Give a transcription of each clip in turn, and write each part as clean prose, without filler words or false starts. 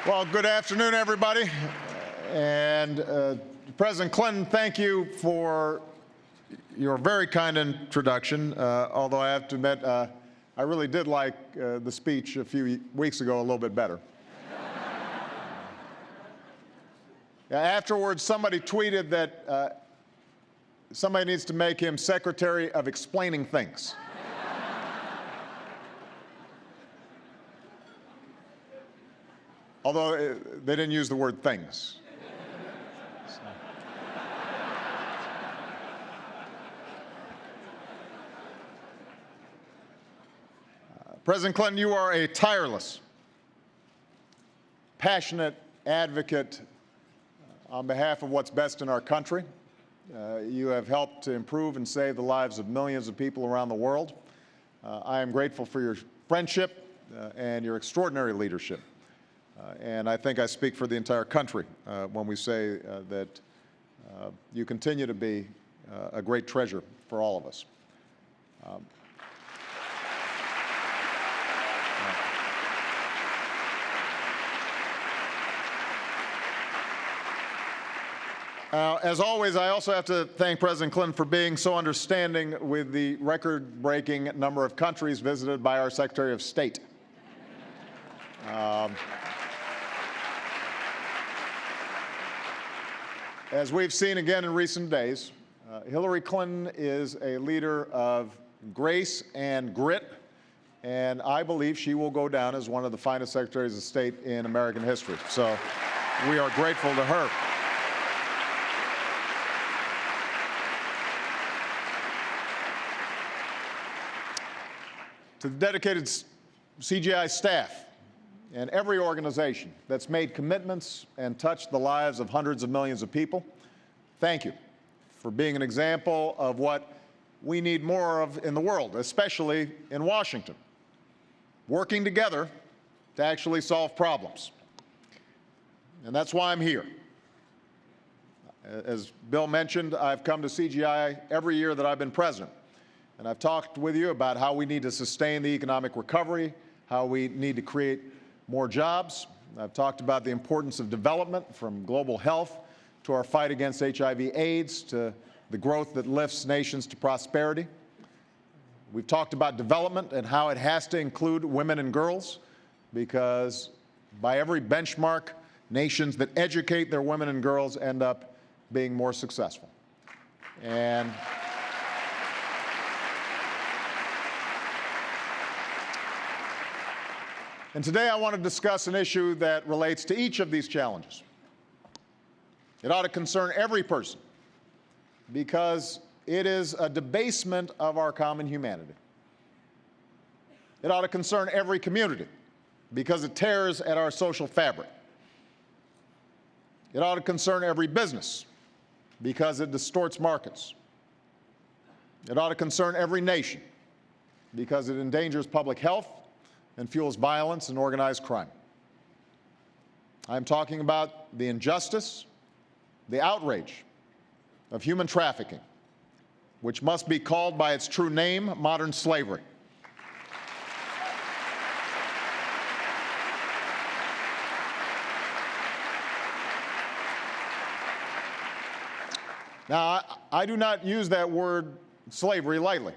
Well, good afternoon, everybody. And President Clinton, thank you for your very kind introduction, although I have to admit, I really did like the speech a few weeks ago a little bit better. Afterwards, somebody tweeted that somebody needs to make him Secretary of Explaining Things. Although they didn't use the word things. President Clinton, you are a tireless, passionate advocate on behalf of what's best in our country. You have helped to improve and save the lives of millions of people around the world. I am grateful for your friendship and your extraordinary leadership. And I think I speak for the entire country when we say that you continue to be a great treasure for all of us. As always, I also have to thank President Clinton for being so understanding with the record-breaking number of countries visited by our Secretary of State. As we've seen again in recent days, Hillary Clinton is a leader of grace and grit, and I believe she will go down as one of the finest Secretaries of State in American history. So we are grateful to her. To the dedicated CGI staff and every organization that's made commitments and touched the lives of hundreds of millions of people, thank you for being an example of what we need more of in the world, especially in Washington, working together to actually solve problems. And that's why I'm here. As Bill mentioned, I've come to CGI every year that I've been president, and I've talked with you about how we need to sustain the economic recovery, how we need to create more jobs. I've talked about the importance of development, from global health to our fight against HIV/AIDS to the growth that lifts nations to prosperity. We've talked about development and how it has to include women and girls, because by every benchmark, nations that educate their women and girls end up being more successful. And today I want to discuss an issue that relates to each of these challenges. It ought to concern every person, because it is a debasement of our common humanity. It ought to concern every community, because it tears at our social fabric. It ought to concern every business, because it distorts markets. It ought to concern every nation, because it endangers public health and fuels violence and organized crime. I'm talking about the injustice, the outrage of human trafficking, which must be called by its true name, modern slavery. Now, I do not use that word slavery lightly.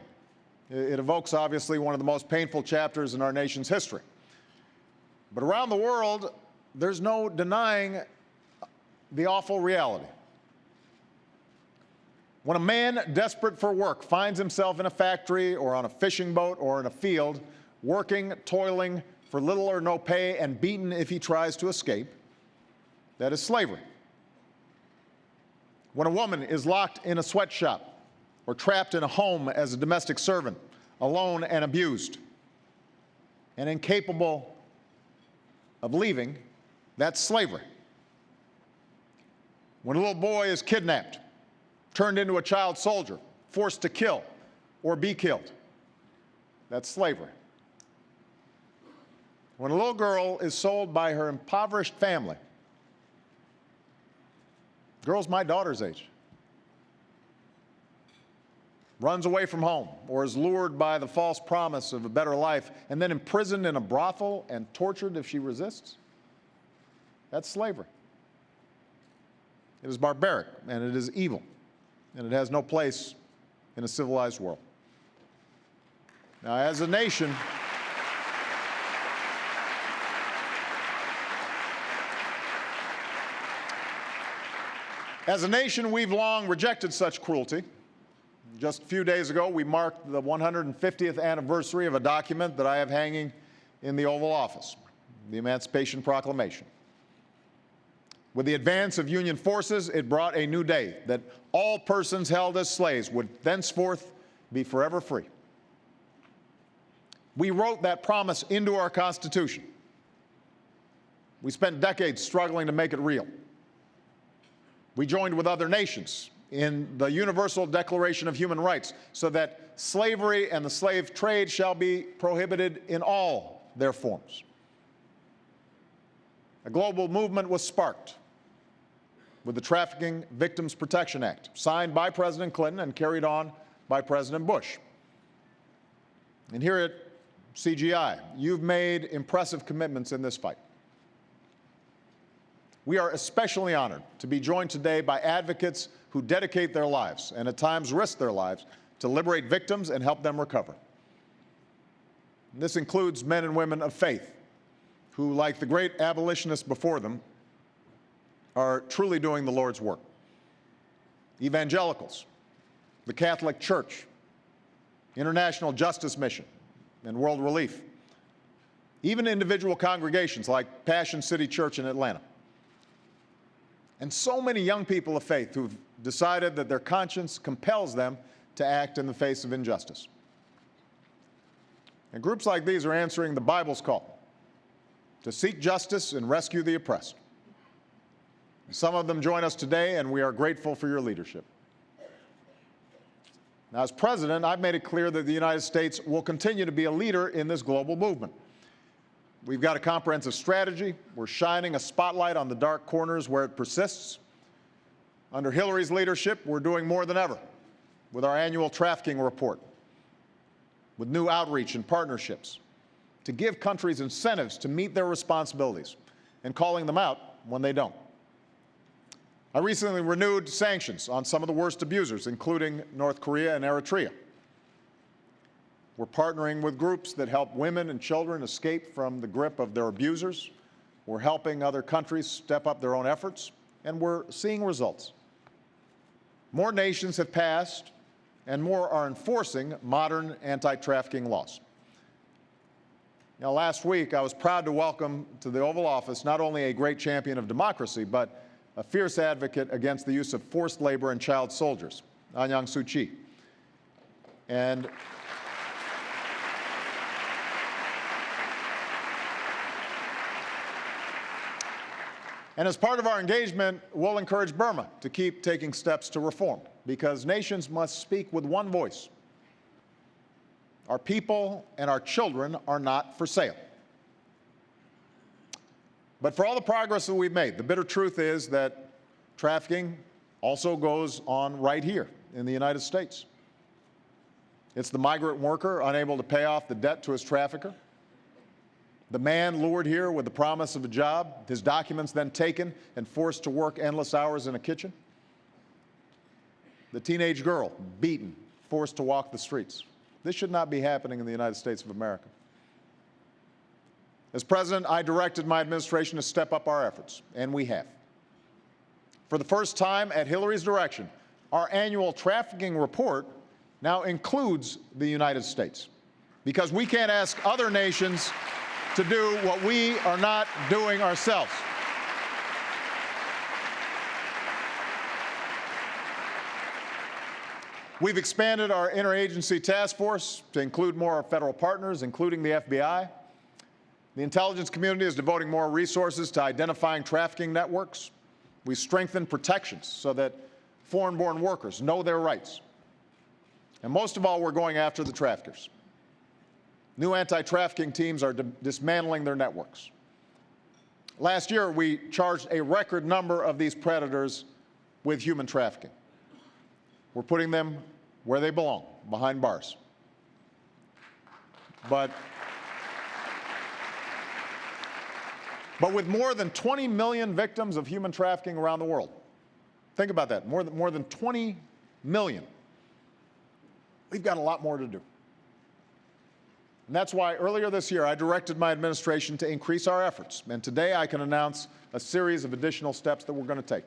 It evokes, obviously, one of the most painful chapters in our nation's history. But around the world, there's no denying the awful reality. When a man desperate for work finds himself in a factory or on a fishing boat or in a field, working, toiling for little or no pay, and beaten if he tries to escape, that is slavery. When a woman is locked in a sweatshop or trapped in a home as a domestic servant, alone and abused, and incapable of leaving, that's slavery. When a little boy is kidnapped, turned into a child soldier, forced to kill or be killed, that's slavery. When a little girl is sold by her impoverished family, girls my daughter's age, runs away from home or is lured by the false promise of a better life and then imprisoned in a brothel and tortured if she resists, That's slavery. It is barbaric, and it is evil, and it has no place in a civilized world. Now, as a nation, we've long rejected such cruelty. Just a few days ago, we marked the 150th anniversary of a document that I have hanging in the Oval Office, the Emancipation Proclamation. With the advance of Union forces, it brought a new day, that all persons held as slaves would thenceforth be forever free. We wrote that promise into our Constitution. We spent decades struggling to make it real. We joined with other nations in the Universal Declaration of Human Rights so that slavery and the slave trade shall be prohibited in all their forms. A global movement was sparked with the Trafficking Victims Protection Act, signed by President Clinton and carried on by President Bush. And here at CGI, you've made impressive commitments in this fight. We are especially honored to be joined today by advocates who dedicate their lives and at times risk their lives to liberate victims and help them recover. And this includes men and women of faith who, like the great abolitionists before them, are truly doing the Lord's work. Evangelicals, the Catholic Church, International Justice Mission, and World Relief. Even individual congregations like Passion City Church in Atlanta. And so many young people of faith who've decided that their conscience compels them to act in the face of injustice. And groups like these are answering the Bible's call to seek justice and rescue the oppressed. Some of them join us today, and we are grateful for your leadership. Now, as president, I've made it clear that the United States will continue to be a leader in this global movement. We've got a comprehensive strategy. We're shining a spotlight on the dark corners where it persists. Under Hillary's leadership, we're doing more than ever with our annual trafficking report, with new outreach and partnerships, to give countries incentives to meet their responsibilities and calling them out when they don't. I recently renewed sanctions on some of the worst abusers, including North Korea and Eritrea. We're partnering with groups that help women and children escape from the grip of their abusers. We're helping other countries step up their own efforts, and we're seeing results. More nations have passed, and more are enforcing modern anti-trafficking laws. Now, last week, I was proud to welcome to the Oval Office not only a great champion of democracy, but a fierce advocate against the use of forced labor and child soldiers, Aung San Suu Kyi. And as part of our engagement, we'll encourage Burma to keep taking steps to reform, because nations must speak with one voice. Our people and our children are not for sale. But for all the progress that we've made, the bitter truth is that trafficking also goes on right here in the United States. It's the migrant worker unable to pay off the debt to his trafficker, the man lured here with the promise of a job, his documents then taken and forced to work endless hours in a kitchen, the teenage girl beaten, forced to walk the streets. This should not be happening in the United States of America. As president, I directed my administration to step up our efforts, and we have. For the first time, at Hillary's direction, our annual trafficking report now includes the United States, because we can't ask other nations to do what we are not doing ourselves. We've expanded our interagency task force to include more federal partners, including the FBI. The intelligence community is devoting more resources to identifying trafficking networks. We strengthen protections so that foreign-born workers know their rights. And most of all, we're going after the traffickers. New anti-trafficking teams are dismantling their networks. Last year, we charged a record number of these predators with human trafficking. We're putting them where they belong, behind bars. But with more than 20 million victims of human trafficking around the world, think about that, more than 20 million, we've got a lot more to do. And that's why earlier this year I directed my administration to increase our efforts. And today I can announce a series of additional steps that we're going to take.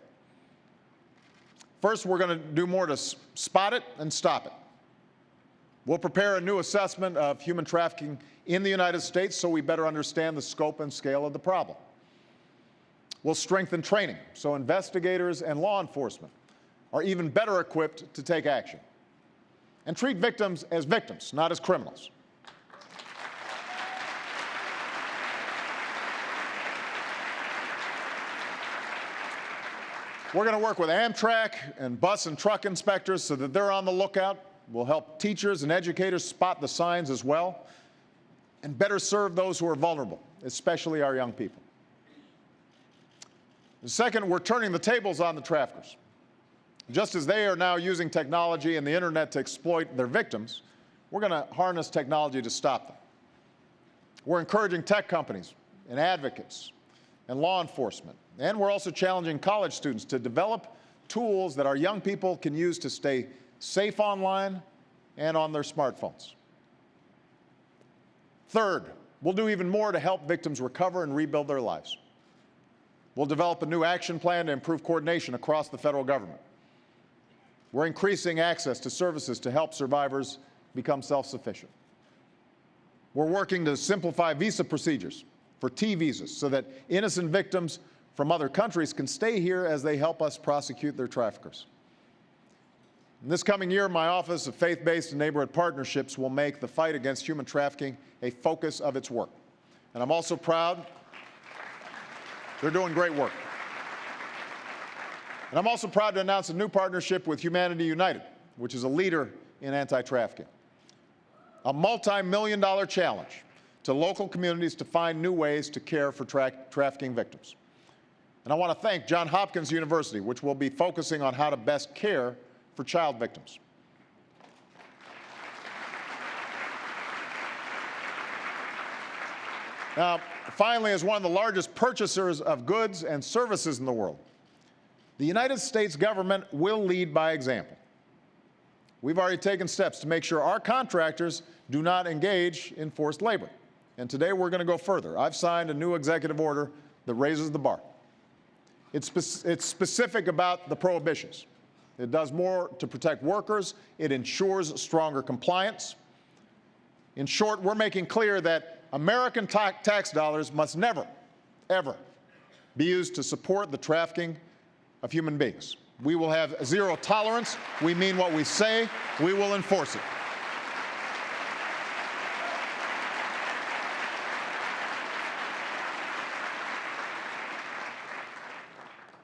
First, we're going to do more to spot it and stop it. We'll prepare a new assessment of human trafficking in the United States so we better understand the scope and scale of the problem. We'll strengthen training so investigators and law enforcement are even better equipped to take action. And treat victims as victims, not as criminals. We're going to work with Amtrak and bus and truck inspectors so that they're on the lookout. We'll help teachers and educators spot the signs as well and better serve those who are vulnerable, especially our young people. Second, we're turning the tables on the traffickers. Just as they are now using technology and the internet to exploit their victims, we're going to harness technology to stop them. We're encouraging tech companies and advocates and law enforcement. And we're also challenging college students to develop tools that our young people can use to stay safe online and on their smartphones. Third, we'll do even more to help victims recover and rebuild their lives. We'll develop a new action plan to improve coordination across the federal government. We're increasing access to services to help survivors become self-sufficient. We're working to simplify visa procedures for T visas so that innocent victims from other countries can stay here as they help us prosecute their traffickers. In this coming year, my Office of Faith-Based and Neighborhood Partnerships will make the fight against human trafficking a focus of its work. And I'm also proud they're doing great work. And I'm also proud to announce a new partnership with Humanity United, which is a leader in anti-trafficking. A multi-million-dollar challenge to local communities to find new ways to care for trafficking victims. And I want to thank Johns Hopkins University, which will be focusing on how to best care for child victims. Now, finally, as one of the largest purchasers of goods and services in the world, the United States government will lead by example. We've already taken steps to make sure our contractors do not engage in forced labor. And today we're going to go further. I've signed a new executive order that raises the bar. It's specific about the prohibitions. It does more to protect workers. It ensures stronger compliance. In short, we're making clear that American tax dollars must never, ever be used to support the trafficking of human beings. We will have zero tolerance. We mean what we say. We will enforce it.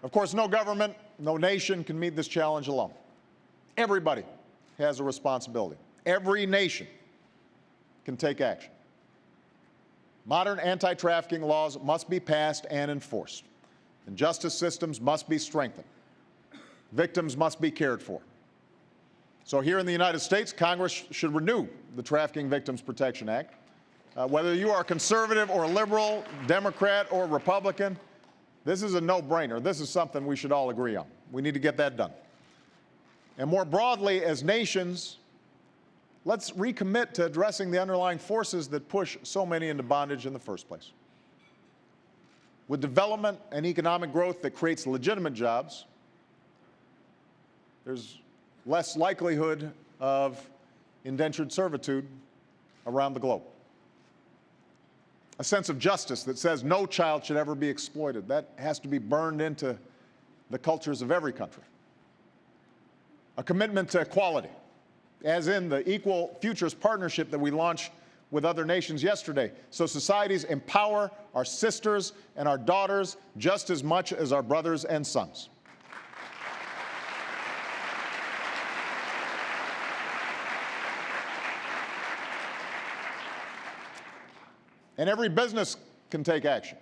Of course, no government, no nation can meet this challenge alone. Everybody has a responsibility. Every nation can take action. Modern anti-trafficking laws must be passed and enforced, and justice systems must be strengthened. Victims must be cared for. So here in the United States, Congress should renew the Trafficking Victims Protection Act. Whether you are conservative or liberal, Democrat or Republican, this is a no-brainer. This is something we should all agree on. We need to get that done. And more broadly, as nations, let's recommit to addressing the underlying forces that push so many into bondage in the first place. With development and economic growth that creates legitimate jobs, there's less likelihood of indentured servitude around the globe. A sense of justice that says no child should ever be exploited. That has to be burned into the cultures of every country. A commitment to equality, as in the Equal Futures Partnership that we launched with other nations yesterday, so societies empower our sisters and our daughters just as much as our brothers and sons. And every business can take action.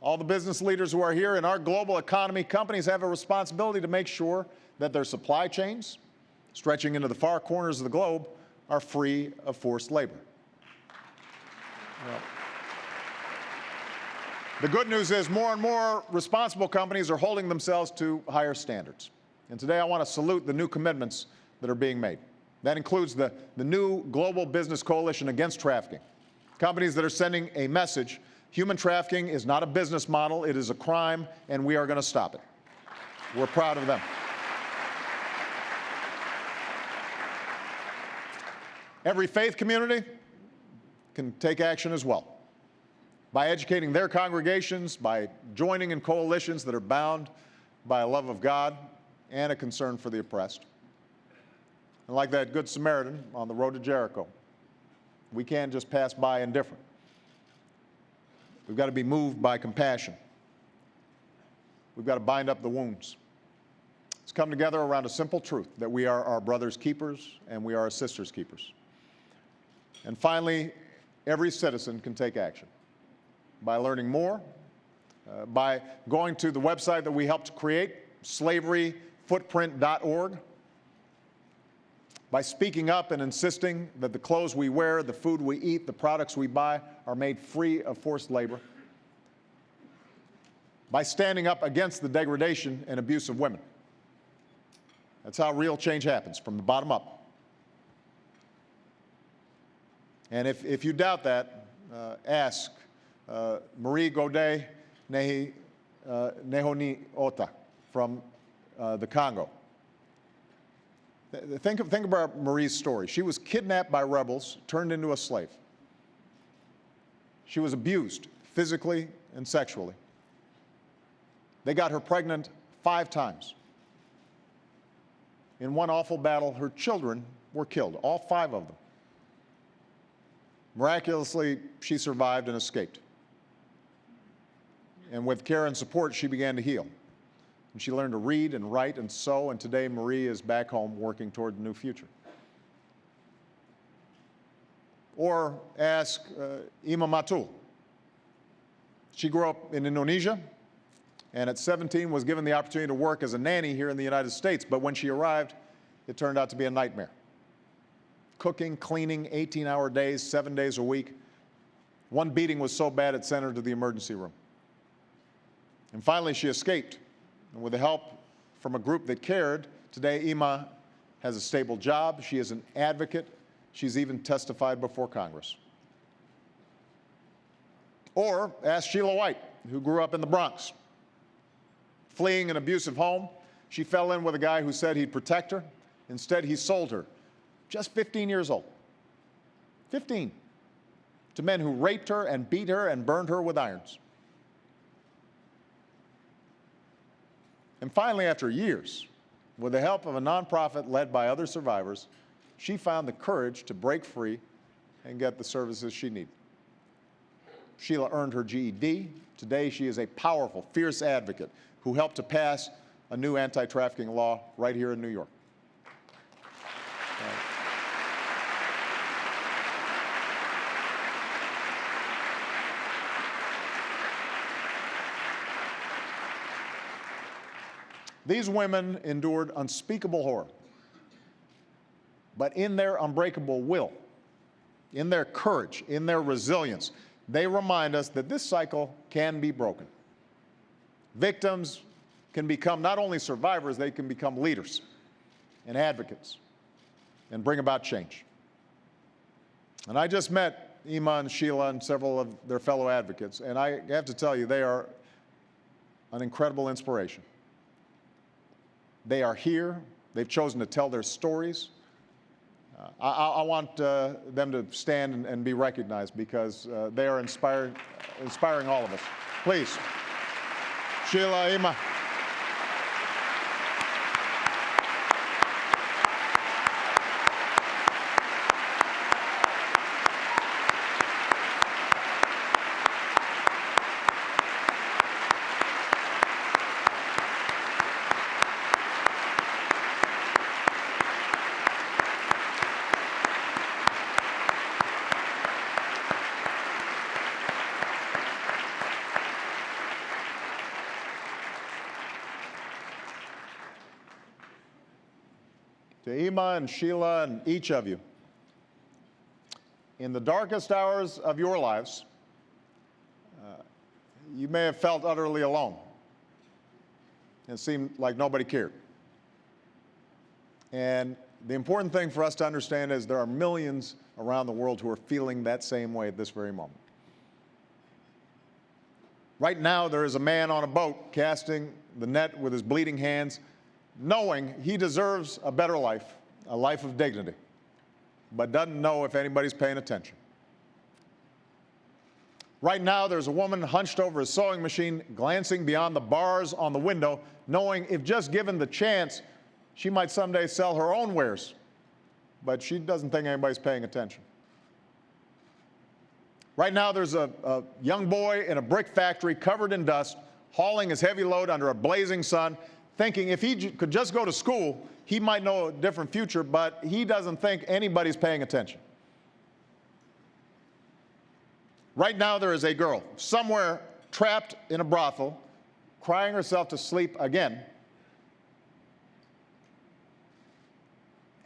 All the business leaders who are here in our global economy, companies have a responsibility to make sure that their supply chains, stretching into the far corners of the globe, are free of forced labor. The good news is more and more responsible companies are holding themselves to higher standards. And today I want to salute the new commitments that are being made. That includes the new Global Business Coalition Against Trafficking. Companies that are sending a message: human trafficking is not a business model, it is a crime, and we are going to stop it. We're proud of them. Every faith community can take action as well, by educating their congregations, by joining in coalitions that are bound by a love of God and a concern for the oppressed. And like that Good Samaritan on the road to Jericho, we can't just pass by indifferent. We've got to be moved by compassion. We've got to bind up the wounds. Let's come together around a simple truth, that we are our brother's keepers and we are our sister's keepers. And finally, every citizen can take action by learning more, by going to the website that we helped create, slaveryfootprint.org, by speaking up and insisting that the clothes we wear, the food we eat, the products we buy are made free of forced labor, by standing up against the degradation and abuse of women. That's how real change happens, from the bottom up. And if you doubt that, ask Marie Godet Nehoniota from the Congo. Think about Marie's story. She was kidnapped by rebels, turned into a slave. She was abused physically and sexually. They got her pregnant 5 times. In one awful battle, her children were killed, all 5 of them. Miraculously, she survived and escaped. And with care and support, she began to heal. And she learned to read and write and sew, and today Marie is back home working toward a new future. Or ask Ima Matul. She grew up in Indonesia, and at 17 was given the opportunity to work as a nanny here in the United States, but when she arrived, it turned out to be a nightmare. Cooking, cleaning, 18-hour days, 7 days a week. One beating was so bad it sent her to the emergency room. And finally, she escaped. And with the help from a group that cared, today Ima has a stable job. She is an advocate. She's even testified before Congress. Or ask Sheila White, who grew up in the Bronx. Fleeing an abusive home, she fell in with a guy who said he'd protect her. Instead, he sold her, just 15 years old, 15, to men who raped her and beat her and burned her with irons. And finally, after years, with the help of a nonprofit led by other survivors, she found the courage to break free and get the services she needed. Sheila earned her GED. Today, she is a powerful, fierce advocate who helped to pass a new anti-trafficking law right here in New York. These women endured unspeakable horror, but in their unbreakable will, in their courage, in their resilience, they remind us that this cycle can be broken. Victims can become not only survivors, they can become leaders and advocates and bring about change. And I just met Ima and Sheila and several of their fellow advocates, and I have to tell you, they are an incredible inspiration. They are here. They've chosen to tell their stories. I want them to stand and be recognized because they are inspiring all of us. Please, Sheila, Ima. To Ima and Sheila and each of you, in the darkest hours of your lives, you may have felt utterly alone. It seemed like nobody cared. And the important thing for us to understand is there are millions around the world who are feeling that same way at this very moment. Right now, there is a man on a boat casting the net with his bleeding hands, knowing he deserves a better life, a life of dignity, but doesn't know if anybody's paying attention. Right now, there's a woman hunched over a sewing machine, glancing beyond the bars on the window, knowing if just given the chance, she might someday sell her own wares, but she doesn't think anybody's paying attention. Right now, there's a young boy in a brick factory covered in dust, hauling his heavy load under a blazing sun, thinking if he could just go to school, he might know a different future, but he doesn't think anybody's paying attention. Right now, there is a girl somewhere trapped in a brothel, crying herself to sleep again,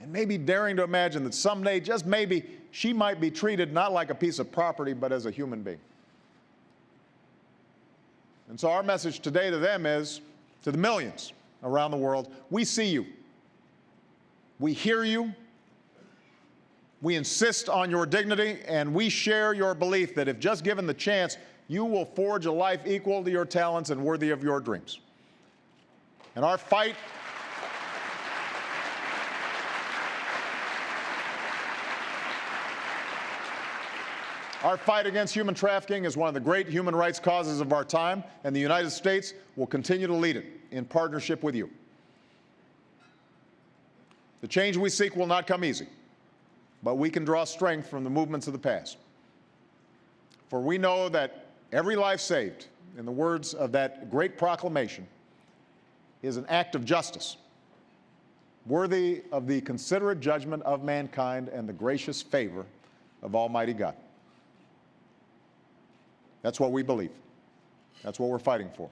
and maybe daring to imagine that someday, just maybe, she might be treated not like a piece of property, but as a human being. And so our message today to them is, to the millions around the world, we see you. We hear you. We insist on your dignity, and we share your belief that if just given the chance, you will forge a life equal to your talents and worthy of your dreams. And our fight against human trafficking is one of the great human rights causes of our time, and the United States will continue to lead it in partnership with you. The change we seek will not come easy, but we can draw strength from the movements of the past. For we know that every life saved, in the words of that great proclamation, is an act of justice, worthy of the considerate judgment of mankind and the gracious favor of Almighty God. That's what we believe. That's what we're fighting for.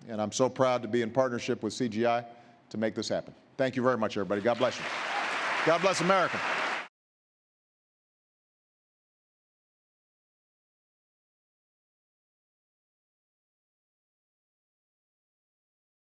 And I'm so proud to be in partnership with CGI to make this happen. Thank you very much, everybody. God bless you. God bless America.